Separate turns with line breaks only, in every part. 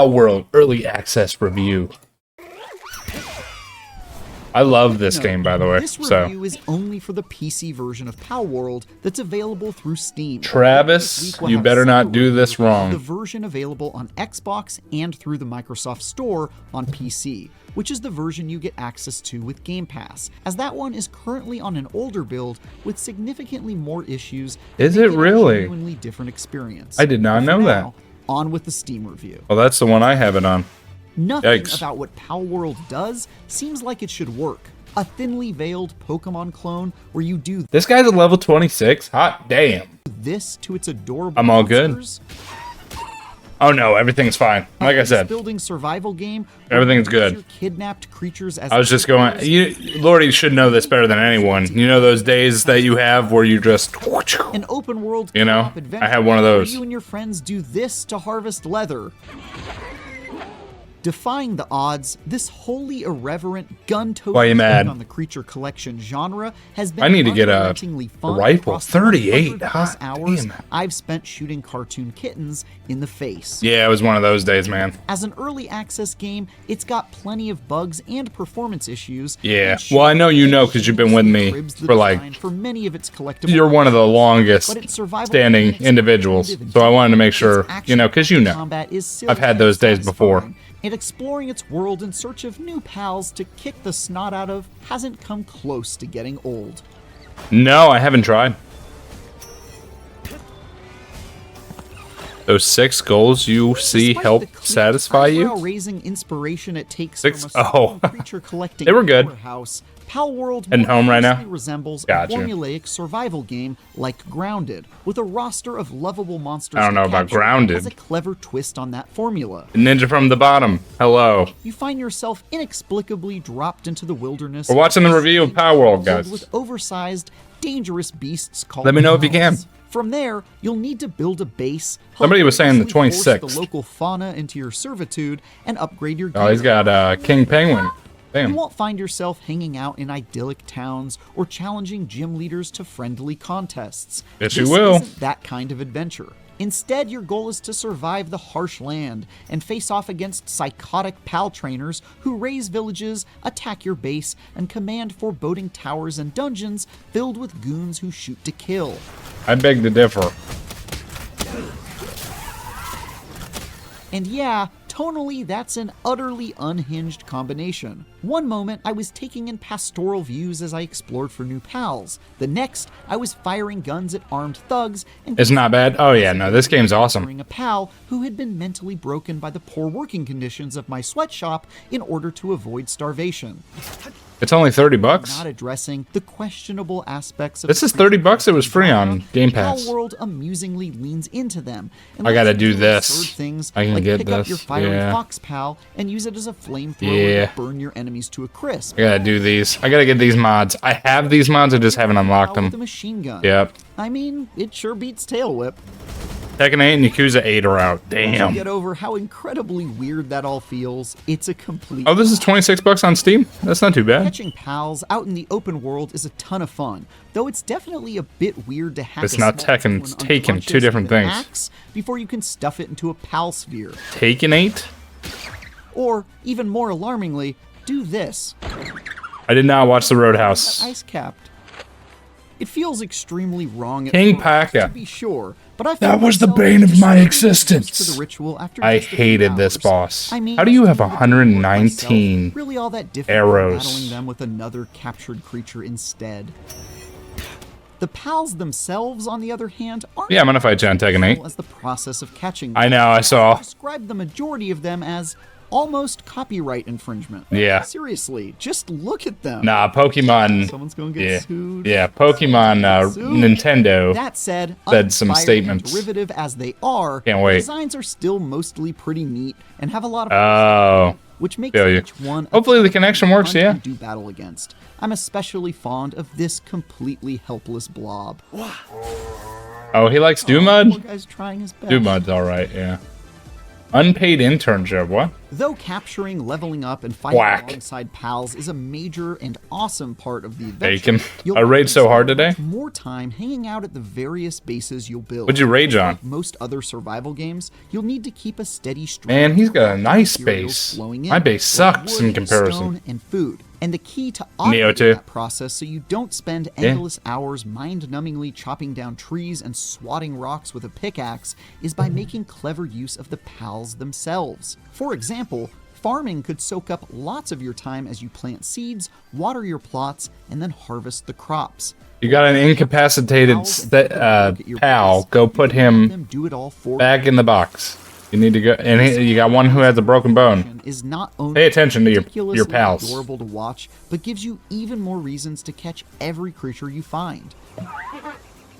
Palworld Early Access Review. I love this game, by the way.
This review is only for the PC version of Palworld that's available through Steam.
Travis, you better not do this wrong.
The version available on Xbox and through the Microsoft Store on PC, which is the version you get access to with Game Pass, as that one is currently on an older build with significantly more issues.
Is it really?
A genuinely different experience.
I did not know that.
On with the Steam review.
Well, that's the one I have it on.
Nothing
Yikes.
about what Palworld does seems like it should work. A thinly veiled Pokemon clone where you do
This guy's a level 26? Hot damn.
this to its adorable
I'm all good.
monsters.
Oh no, everything's fine. Like I said,
Building survival game. where
everything's
you use
good.
your Kidnapped creatures as
I was just going, Lordy should know this better than anyone. You know those days that you have where you just,
an open world
you know,
co-op adventure
I had one of
where
those.
you and your friends do this to harvest leather. Defying the odds, this wholly irreverent gun-toting
Why you mad?
on the creature collection genre has been
I need to get a
unrelentingly fun
rifle.
across the
38,
100+
hot
hours
damn.
I've spent shooting cartoon kittens in the face.
Yeah, it was one of those days, man.
As an early access game, it's got plenty of bugs and performance issues.
Yeah.
and
Well, I know you know
shamelessly
because you've been with me
ribs the
for like,
design for many of its collectible
you're one of the longest
but its survival
standing
mechanics are
individuals.
primitive and
So I wanted to make
its
sure,
action
you know, because you know.
combat is silly
I've had those days
and
before.
satisfying, and exploring its world in search of new pals to kick the snot out of hasn't come close to getting old.
No, I haven't tried. Those 6 goals you see
Despite
help
the clear,
satisfy you?
eyebrow-raising inspiration it takes
6?
from a
Oh.
strong creature collecting
They were good.
powerhouse, Palworld
Heading home right now?
closely resembles
Gotcha.
a formulaic survival game like Grounded, with a roster of lovable monsters.
I don't
to
know about
capture,
Grounded.
Has a clever twist on that formula.
Ninja from the bottom. Hello.
You find yourself inexplicably dropped into the wilderness.
We're watching the review of Palworld,
filled
guys.
With oversized, dangerous beasts called
Let me know if you
gnolls.
can.
From there, you'll need to build a base.
Somebody was saying the
hilariously force
26th.
The local fauna into your servitude and upgrade your.
Oh, he's
gear.
got King Penguin.
You
Damn.
won't find yourself hanging out in idyllic towns or challenging gym leaders to friendly contests.
Yes, you
This
will.
isn't that kind of adventure. Instead, your goal is to survive the harsh land and face off against psychotic pal trainers who raise villages, attack your base, and command foreboding towers and dungeons filled with goons who shoot to kill.
I beg to differ.
And yeah, tonally, that's an utterly unhinged combination. One moment, I was taking in pastoral views as I explored for new pals. The next, I was firing guns at armed thugs and
It's not bad. Oh yeah, no, this game's awesome.
a pal who had been mentally broken by the poor working conditions of my sweatshop in order to avoid starvation.
It's only 30 bucks.
Not addressing the questionable aspects of
This is 30 bucks. It was free on Game Pass.
Palworld amusingly leans into them. And
I gotta
lets you
do this.
absurd things
I can
like
get
pick up your
this,
fiery
yeah.
fox pal and use it as a flamethrower
Yeah.
to burn your enemies to a crisp.
I gotta do these. I gotta get these mods. I have these mods, I just haven't unlocked
With a
them.
machine gun.
Yep.
I mean, it sure beats Tail Whip.
Tekken 8 and Yakuza 8 are out. Damn.
Get over how incredibly weird that all feels. It's a complete.
Oh, this is 26 bucks on Steam? That's not too bad.
Catching pals out in the open world is a ton of fun, though it's definitely a bit weird to hack
It's
a
not
small
Tekken,
one
it's Taken,
unconscious
two different
with an
things.
axe before you can stuff it into a pal sphere.
Taken 8?
Or, even more alarmingly, do this.
I did not watch The Roadhouse.
Ice capped. It feels extremely wrong at
King
first,
Paka.
to be sure, but I
That
found
was the
myself
bane of my
just
existence.
to the ritual after
I
just a few
hated this
hours.
boss.
I mean,
How do you have
I couldn't do it myself.
119
really all that different
arrows?
from battling them with another captured creature instead? The pals themselves, on the other hand, aren't
Yeah, I'm gonna fight you on Tekken 8.
as the process of catching them.
I know, I saw.
Describe the majority of them as almost copyright infringement.
Yeah.
Seriously, just look at them.
Nah, Pokemon.
Someone's gonna get
Yeah,
sued.
yeah, Pokemon,
Sued.
Nintendo.
That said,
Said some
uninspired
statements.
and derivative as they are,
Can't wait.
the designs are still mostly pretty neat and have a lot of
Oh.
which makes
feel you.
each one a
Hopefully the
fun
connection works,
to
yeah.
do battle against. I'm especially fond of this completely helpless blob.
Oh, he likes
Poor
Dumud?
guy's trying his best.
Dumud's alright, yeah. Unpaid internship. What?
Though capturing, leveling up, and fighting
Whack.
alongside pals is a major and awesome part of the adventure,
Bacon.
you'll
I raged so hard
spend
today.
much more time hanging out at the various bases you'll build.
What'd you rage on?
Like most other survival games, you'll need to keep a steady stream.
Man, he's got a
of
nice
materials
base.
flowing in,
My base
like
sucks
wood,
in comparison.
stone, and food. And the key to
Neo
automating
too.
that process so you don't spend endless hours mind-numbingly chopping down trees and swatting rocks with a pickaxe is by making clever use of the pals themselves. For example, farming could soak up lots of your time as you plant seeds, water your plots, and then harvest the crops.
You got an incapacitated pal. Go put him
Do it all for
back in the box. You need to go, and you got one who has a broken bone.
is not only
Pay attention to your
ridiculously
pals.
adorable to watch, but gives you even more reasons to catch every creature you find.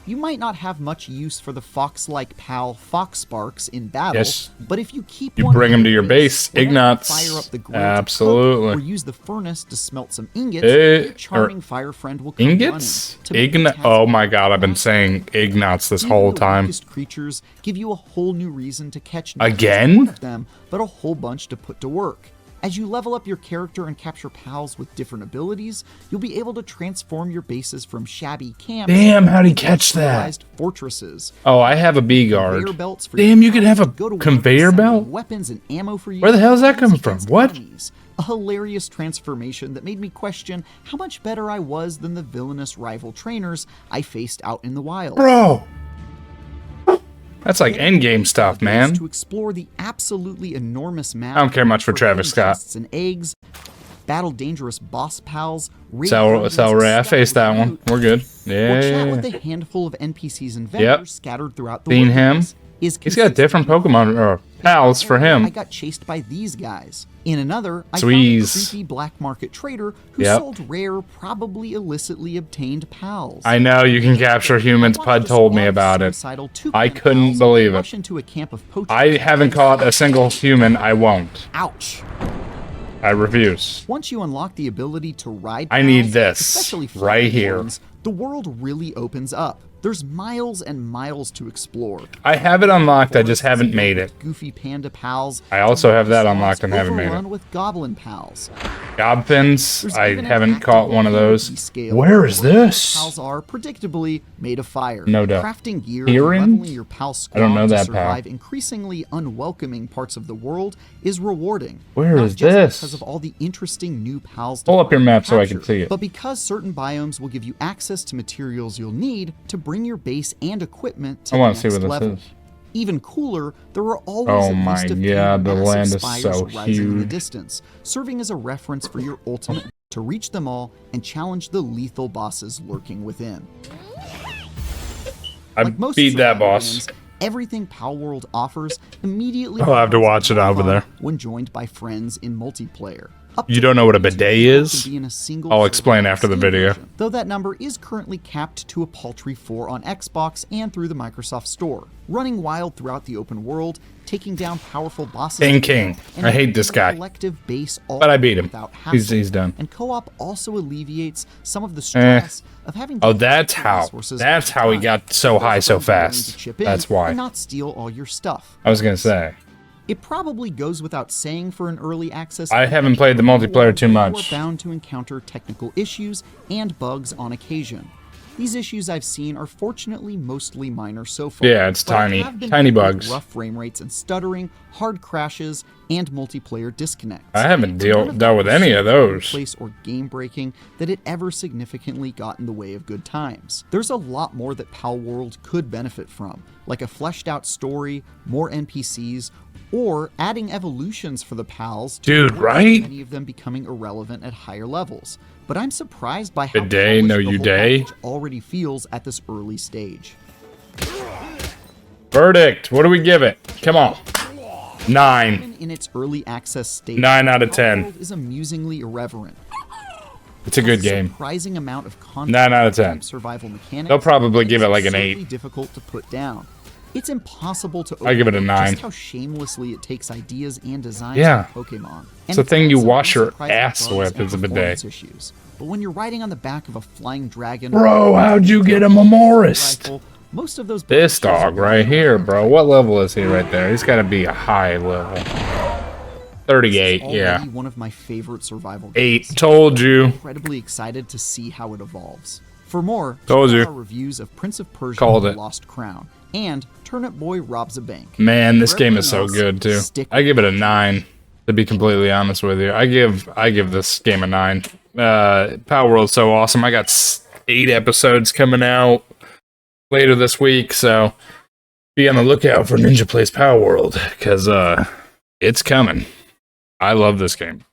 You might not have much use for the fox-like pal Foxsparks in battle,
Yes.
but if you keep
You
one
bring
in
'em to your base,
let it
Ignots.
fire up the grill to
Absolutely.
cook, or use the furnace to smelt some ingots, your charming fire friend will come
Ingots?
running to make the task
Oh my god, I've been saying Ignots this
even
whole
the
time.
weakest creatures give you a whole new reason to catch not just
Again?
one of them, but a whole bunch to put to work. As you level up your character and capture pals with different abilities, you'll be able to transform your bases from shabby camps
Damn, how'd he
into
catch that?
civilized fortresses.
Oh, I have a bee
Conveyor
guard.
belts for
Damn,
your
you could
pals
have a
to go to work
conveyor
assembling
belt?
Weapons and ammo for you.
Where the hell is that coming from?
against
What?
enemies. A hilarious transformation that made me question how much better I was than the villainous rival trainers I faced out in the wild.
Bro! That's like endgame stuff, man.
To explore the absolutely enormous map.
I don't care much for Travis
hidden
Scott.
chests and eggs, battle dangerous boss pals. raid
Cell
dungeons,
Ray, I
and
faced that
stuff
one.
loot,
We're good.
Or
Yeah.
chat with a handful of NPCs and vendors scattered throughout the
Seen
world.
him.
Is
He's got different Pokemon or pals for
I
him.
got chased by these guys. In another, I
Sweeze.
found a creepy black market trader who
Yep.
sold rare, probably illicitly obtained pals.
I know you can capture humans. Pud told me about it. I couldn't believe it.
Rush into a camp of poachers.
I haven't caught a single human. I won't.
Ouch.
I refuse.
Once you unlock the ability to ride
I need
pals,
this
especially
right
flying
here.
ones, the world really opens up. There's miles and miles to explore.
I have it unlocked. I just haven't made it.
Goofy panda pals.
I also have that
Sloths
unlocked and haven't made it.
overrun with goblin pals.
Gobfins.
There's
I
even an
haven't
active
caught one of
ability
those.
scale
Where is
where
this?
Pals are predictably made of fire.
No doubt.
Crafting gear
Hearing?
and leveling your pal squad
I don't know
to
that, pal.
survive increasingly unwelcoming parts of the world is rewarding.
Where
Not
is
just
this?
because of all the interesting new pals to
Pull up your
find and
map so I can
capture,
see it.
But because certain biomes will give you access to materials you'll need to bring your base and equipment to
I
the
wanna
next
see what this
level.
is.
Even cooler, there are always
Oh
at
my
least a few
God, the
massive
land is
spires
so
rising in the
huge.
distance, serving as a reference for your ultimate to reach them all and challenge the lethal bosses lurking within.
I
Like most
beat that
survival
boss.
games, everything Palworld offers immediately
I'll have to
becomes
watch it
more
over
fun
there.
when joined by friends in multiplayer. Up
You
to
don't know what a
32
bidet
people
is?
can be in a single
I'll
server
explain after the
Steam
video.
version, though that number is currently capped to a paltry 4 on Xbox and through the Microsoft Store. Running wild throughout the open world, taking down powerful bosses.
King.
and
I hate this
building a
guy.
collective base all
But I beat him.
without
He's
hassle.
done.
And co-op also alleviates some of the stress of having to
Oh, that's
collect
how.
resources
That's
all
how
the
he
time.
got so high so
Those willing to
fast.
chip in
That's why.
and not steal all your stuff.
I was gonna say.
It probably goes without saying for an early access.
I haven't played the multiplayer too much.
You are bound to encounter technical issues and bugs on occasion. These issues I've seen are fortunately mostly minor so far.
Yeah, it's
but I
tiny.
have been
Tiny
hit with
bugs.
Rough frame rates and stuttering, hard crashes, and multiplayer disconnects.
I haven't
But none of
dealt
that
with any of
was so
those.
commonplace or game breaking that it ever significantly got in the way of good times. There's a lot more that Palworld could benefit from, like a fleshed out story, more NPCs, or adding evolutions for the pals.
Dude,
avoid
right?
Many of them becoming irrelevant at higher levels. But I'm surprised by how
Bidet,
polished
no
the
you
whole
day.
package already feels at this early stage.
Verdict. What do we give it? Come on. 9.
Even in its early access stage,
9 out of 10.
Palworld is amusingly irreverent.
It's a good game.
Surprising amount of content
9 out of 10.
survival mechanics.
They'll probably
it's
give it like an
absurdly
8.
difficult to put down. It's impossible to
I give it a
overlook
9.
just how shamelessly it takes ideas and designs
Yeah.
from Pokemon.
It's the thing you
also
wash your
unsurprising
ass
bugs
with
and
is a bidet.
performance issues. But when you're riding on the back of a flying dragon,
Bro, how'd you get a
rifle,
Memorist?
Most of those
This
blemishes
dog
are
right here, bro. What level is he right there? He's got to be a high level. 38,
This is
yeah.
already one of my favorite survival games.
8, told you.
Incredibly excited to see how it evolves. For more,
Told
check
you.
out our reviews of Prince of Persia:
Called
The
it.
Lost Crown and Turnip Boy Robs a Bank.
Man, this
For
game is
everything
so
else,
good too.
stick
I give it a 9. To be completely honest with you, I give this game a 9. Palworld's so awesome. I got 8 episodes coming out later this week, so be on the lookout for Ninja Plays Palworld because it's coming. I love this game.